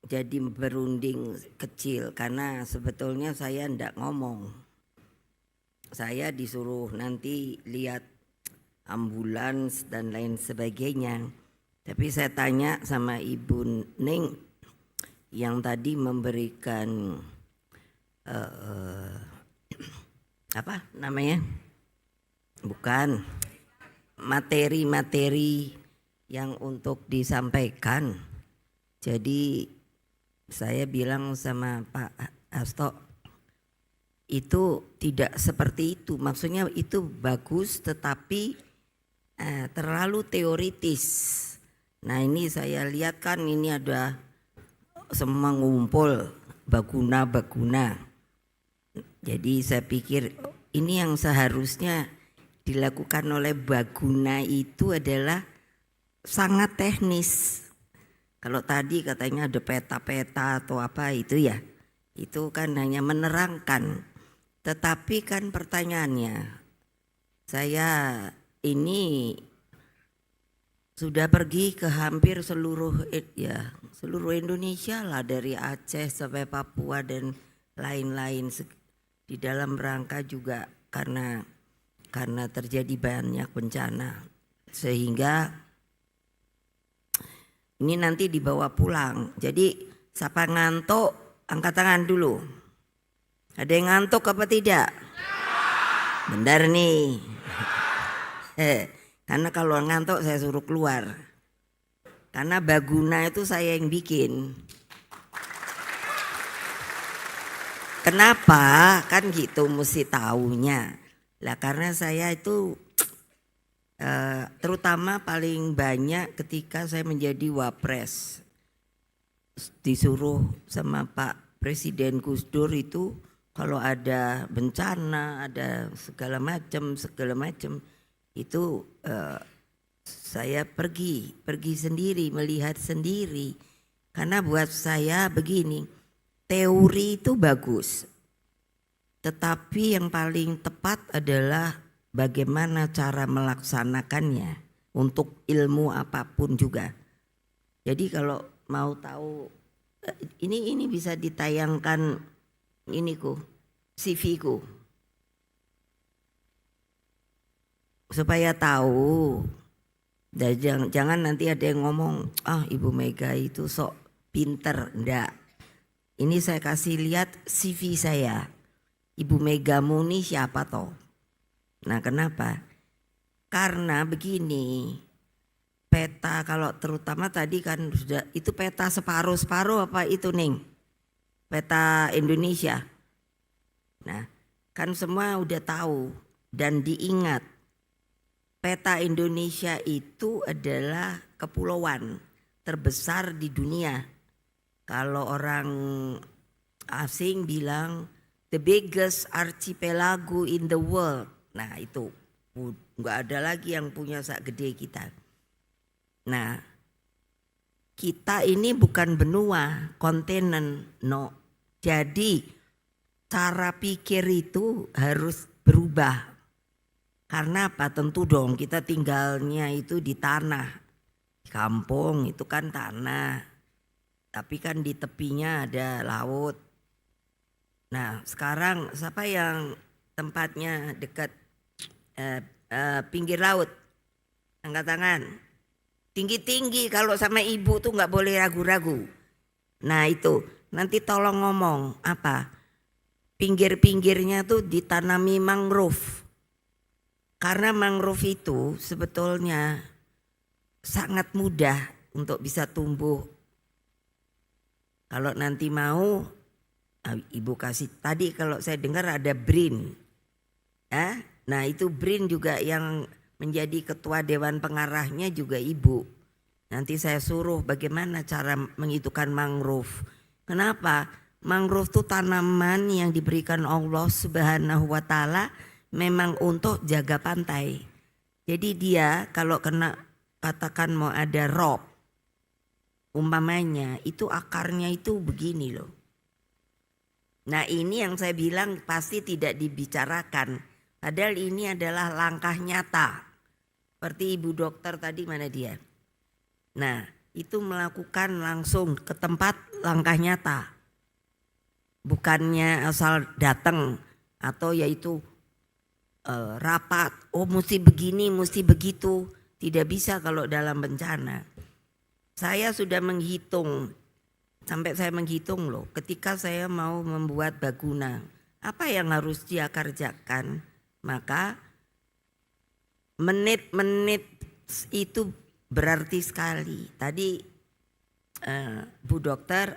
jadi berunding kecil karena sebetulnya saya ndak ngomong. Saya disuruh nanti lihat ambulans dan lain sebagainya. Tapi saya tanya sama Ibu Ning yang tadi memberikan apa namanya? Bukan materi-materi yang untuk disampaikan. Jadi saya bilang sama Pak Hasto, itu tidak seperti itu. Maksudnya itu bagus tetapi terlalu teoritis. Nah ini saya lihat kan ini ada semua ngumpul baguna. Jadi saya pikir ini yang seharusnya dilakukan oleh baguna itu adalah sangat teknis. Kalau tadi katanya ada peta-peta atau apa itu ya, itu kan hanya menerangkan. Tetapi kan pertanyaannya, saya ini sudah pergi ke hampir seluruh Indonesia lah, dari Aceh sampai Papua dan lain-lain, di dalam rangka juga karena terjadi banyak bencana sehingga ini nanti dibawa pulang. Jadi siapa ngantuk angkat tangan dulu. Ada yang ngantuk apa tidak? Benar nih. Karena kalau ngantuk saya suruh keluar. Karena baguna itu saya yang bikin. Kenapa? Kan gitu mesti taunya. Lah karena saya itu terutama paling banyak ketika saya menjadi wapres, disuruh sama Pak Presiden Gus Dur itu kalau ada bencana, ada segala macam itu saya pergi sendiri, melihat sendiri. Karena buat saya begini, teori itu bagus, tetapi yang paling tepat adalah bagaimana cara melaksanakannya untuk ilmu apapun juga. Jadi kalau mau tahu ini bisa ditayangkan CV ku supaya tahu. Dan jangan nanti ada yang ngomong Ibu Mega itu sok pinter, enggak. Ini saya kasih lihat CV saya. Ibu Mega Muni siapa toh? Nah kenapa? Karena begini, peta kalau terutama tadi kan sudah itu peta separuh apa itu Ning? Peta Indonesia. Nah kan semua udah tahu dan diingat, peta Indonesia itu adalah kepulauan terbesar di dunia. Kalau orang asing bilang the biggest archipelago in the world. Nah itu nggak ada lagi yang punya sak gede kita. Nah kita ini bukan benua, kontinen, no. Jadi cara pikir itu harus berubah. Karena apa? Tentu dong kita tinggalnya itu di tanah. Di kampung itu kan tanah. Tapi kan di tepinya ada laut. Nah sekarang siapa yang tempatnya dekat pinggir laut? Angkat tangan. Tinggi-tinggi, kalau sama ibu tuh gak boleh ragu-ragu. Nah itu nanti tolong ngomong apa? Pinggir-pinggirnya tuh ditanami mangrove. Karena mangrove itu sebetulnya sangat mudah untuk bisa tumbuh. Kalau nanti mau ibu kasih, tadi kalau saya dengar ada BRIN. Nah itu BRIN juga yang menjadi ketua dewan pengarahnya juga ibu. Nanti saya suruh bagaimana cara menghidupkan mangrove. Kenapa? Mangrove itu tanaman yang diberikan Allah Subhanahu wa Ta'ala memang untuk jaga pantai. Jadi dia kalau kena katakan mau ada rob, umpamanya itu akarnya itu begini loh. Nah ini yang saya bilang pasti tidak dibicarakan. Padahal ini adalah langkah nyata. Seperti ibu dokter tadi, mana dia? Nah itu melakukan langsung ke tempat langkah nyata. Bukannya asal datang atau yaitu rapat, oh mesti begini, mesti begitu. Tidak bisa kalau dalam bencana. Saya sudah menghitung, sampai saya menghitung loh, ketika saya mau membuat baguna, apa yang harus dia kerjakan, maka menit-menit itu berarti sekali. Tadi Bu Dokter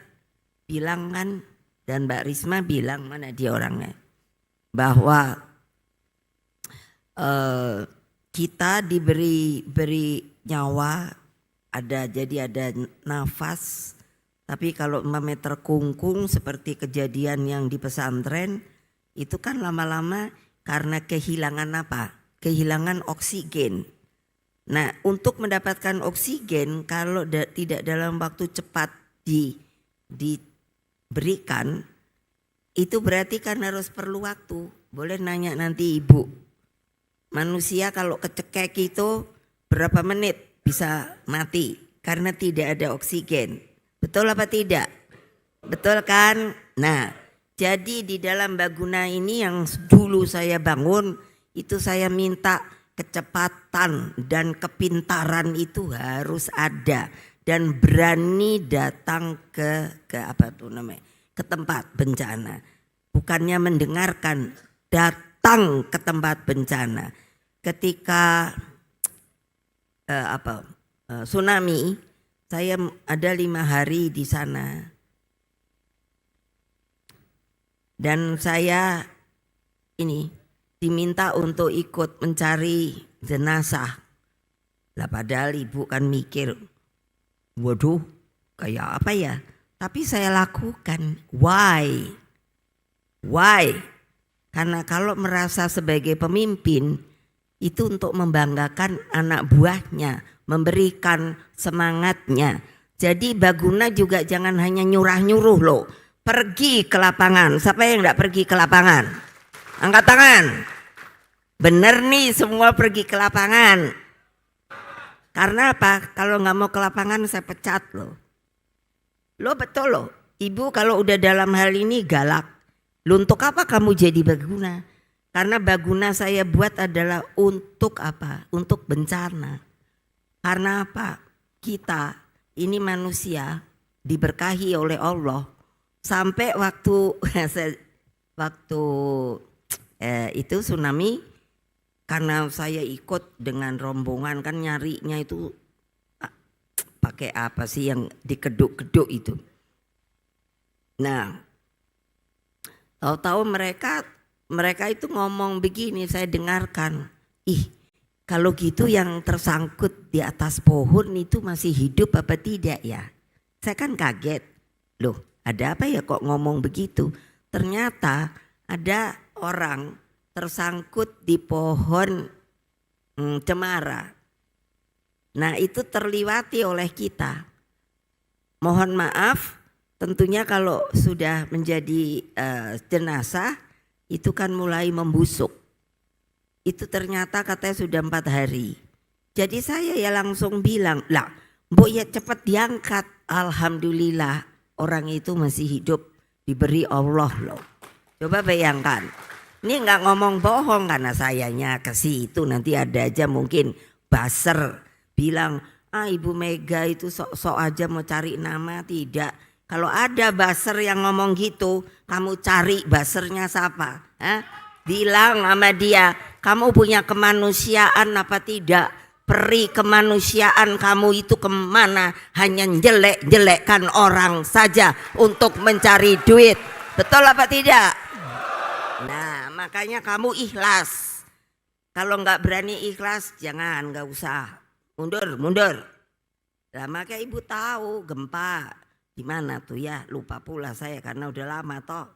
bilang kan, dan Mbak Risma bilang, mana dia orangnya, bahwa kita diberi nyawa, jadi ada nafas. Tapi kalau umpamanya terkungkung seperti kejadian yang di pesantren, itu kan lama-lama karena kehilangan apa? Kehilangan oksigen. Nah, untuk mendapatkan oksigen kalau tidak dalam waktu cepat diberikan, itu berarti kan harus perlu waktu. Boleh nanya nanti Ibu. Manusia kalau kecekek itu berapa menit bisa mati karena tidak ada oksigen. Betul apa tidak? Betul kan? Nah, jadi di dalam baguna ini yang dulu saya bangun, itu saya minta kecepatan dan kepintaran itu harus ada dan berani datang ke tempat bencana. Bukannya mendengarkan, datang ke tempat bencana. Ketika tsunami, saya ada 5 hari di sana. Dan saya diminta untuk ikut mencari jenazah. Lah padahal Ibu kan mikir, waduh kayak apa ya? Tapi saya lakukan. Why? Karena kalau merasa sebagai pemimpin itu untuk membanggakan anak buahnya, memberikan semangatnya. Jadi baguna juga jangan hanya nyurah-nyuruh loh. Pergi ke lapangan. Siapa yang enggak pergi ke lapangan? Angkat tangan. Bener nih semua pergi ke lapangan. Karena apa? Kalau nggak mau ke lapangan saya pecat loh. Lo betul loh. Ibu kalau udah dalam hal ini galak. Lo untuk apa kamu jadi baguna? Karena baguna saya buat adalah untuk apa? Untuk bencana. Karena apa? Kita ini manusia diberkahi oleh Allah. Sampai waktu itu tsunami, karena saya ikut dengan rombongan kan nyarinya itu pakai apa sih yang dikeduk-keduk itu. Nah, tahu-tahu mereka itu ngomong begini, saya dengarkan. Kalau gitu yang tersangkut di atas pohon itu masih hidup apa tidak ya? Saya kan kaget. Loh, ada apa ya kok ngomong begitu? Ternyata ada orang tersangkut di pohon cemara. Nah, itu terliwati oleh kita. Mohon maaf, tentunya kalau sudah menjadi jenazah itu kan mulai membusuk. Itu ternyata katanya sudah 4 hari. Jadi saya ya langsung bilang, lah mbok ya cepat diangkat. Alhamdulillah orang itu masih hidup, diberi Allah loh. Coba bayangkan. Ini nggak ngomong bohong karena sayanya ke situ nanti ada aja mungkin buzzer bilang Ibu Mega itu sok-sok aja mau cari nama. Tidak. Kalau ada buzzer yang ngomong gitu, kamu cari buzzernya siapa? Bilang sama dia, kamu punya kemanusiaan apa tidak? Peri kemanusiaan kamu itu kemana? Hanya jelek-jelekkan orang saja untuk mencari duit. Betul apa tidak? Nah, makanya kamu ikhlas. Kalau nggak berani ikhlas, nggak usah. Mundur. Nah, makanya Ibu tahu gempa di mana tuh ya? Lupa pula saya karena udah lama toh.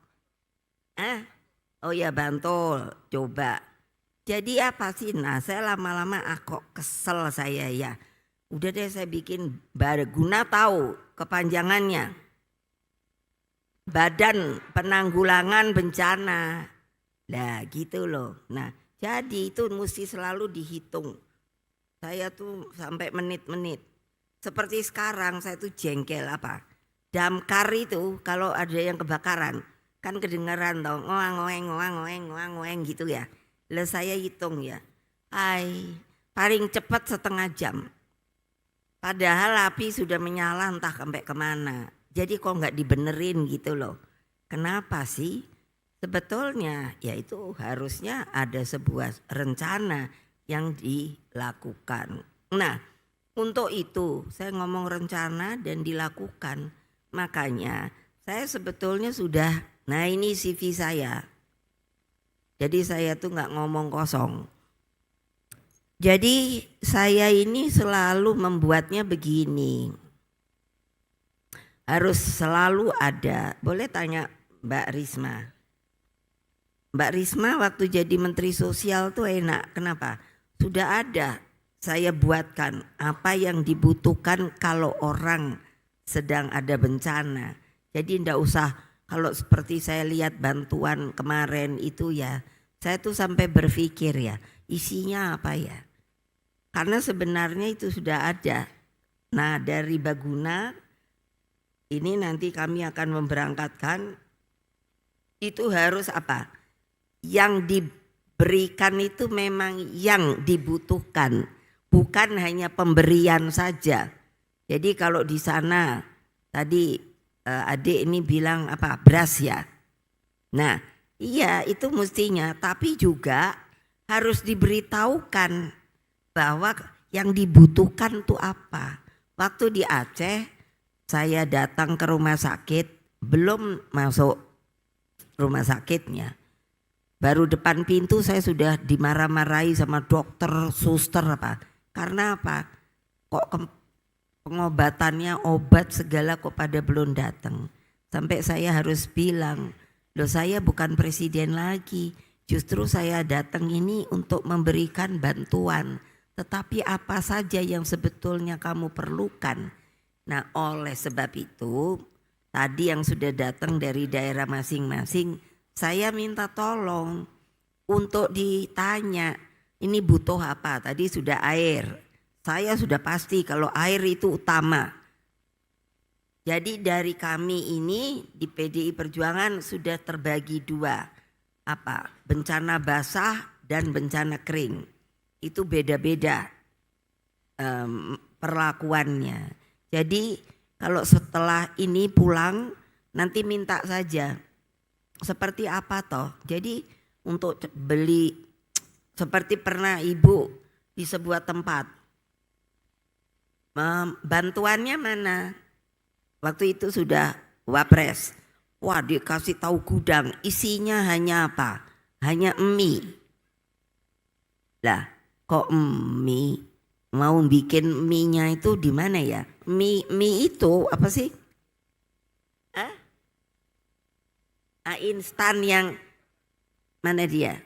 Oh ya Bantul, coba. Jadi apa sih? Nah, saya lama-lama kok kesel saya ya. Udah deh saya bikin baguna, tahu kepanjangannya. Badan Penanggulangan Bencana. Nah gitu loh. Nah jadi itu mesti selalu dihitung. Saya tuh sampai menit-menit. seperti sekarang saya tuh jengkel apa. Damkar itu kalau ada yang kebakaran kan kedengaran toh ngoang gitu ya. Lah saya hitung ya. Paling cepat setengah jam. Padahal api sudah menyala entah sampai kemana. Jadi kok nggak dibenerin gitu loh. Kenapa sih? Sebetulnya ya itu harusnya ada sebuah rencana yang dilakukan. Nah untuk itu saya ngomong rencana dan dilakukan. Makanya saya sebetulnya sudah, nah ini CV saya. Jadi saya tuh nggak ngomong kosong. Jadi saya ini selalu membuatnya begini. Harus selalu ada. Boleh tanya Mbak Risma. Mbak Risma waktu jadi Menteri Sosial tuh enak. Kenapa? Sudah ada. Saya buatkan apa yang dibutuhkan kalau orang sedang ada bencana. Jadi ndak usah kalau seperti saya lihat bantuan kemarin itu ya. Saya tuh sampai berpikir ya. Isinya apa ya? Karena sebenarnya itu sudah ada. Nah dari Baguna ini nanti kami akan memberangkatkan. Itu harus apa? Yang diberikan itu memang yang dibutuhkan. Bukan hanya pemberian saja. Jadi kalau di sana tadi adik ini bilang apa? Beras ya. Nah iya itu mestinya. Tapi juga harus diberitahukan bahwa yang dibutuhkan itu apa. Waktu di Aceh saya datang ke rumah sakit, belum masuk rumah sakitnya. Baru depan pintu saya sudah dimarah-marahi sama dokter, suster apa. Karena apa? Kok pengobatannya obat segala kok pada belum datang. Sampai saya harus bilang, loh saya bukan presiden lagi. Justru saya datang ini untuk memberikan bantuan. Tetapi apa saja yang sebetulnya kamu perlukan. Nah oleh sebab itu tadi yang sudah datang dari daerah masing-masing saya minta tolong untuk ditanya ini butuh apa. Tadi sudah air. Saya sudah pasti kalau air itu utama. Jadi dari kami ini di PDI Perjuangan sudah terbagi dua. Apa? Bencana basah dan bencana kering. Itu beda-beda perlakuannya. Jadi kalau setelah ini pulang nanti minta saja seperti apa toh. Jadi untuk beli seperti pernah ibu di sebuah tempat bantuannya mana? Waktu itu sudah wapres. Wah dikasih tahu gudang isinya hanya apa? Hanya mie. Lah kok mie? Mau bikin mie-nya itu di mana ya? Mie itu apa sih? Instan yang mana dia?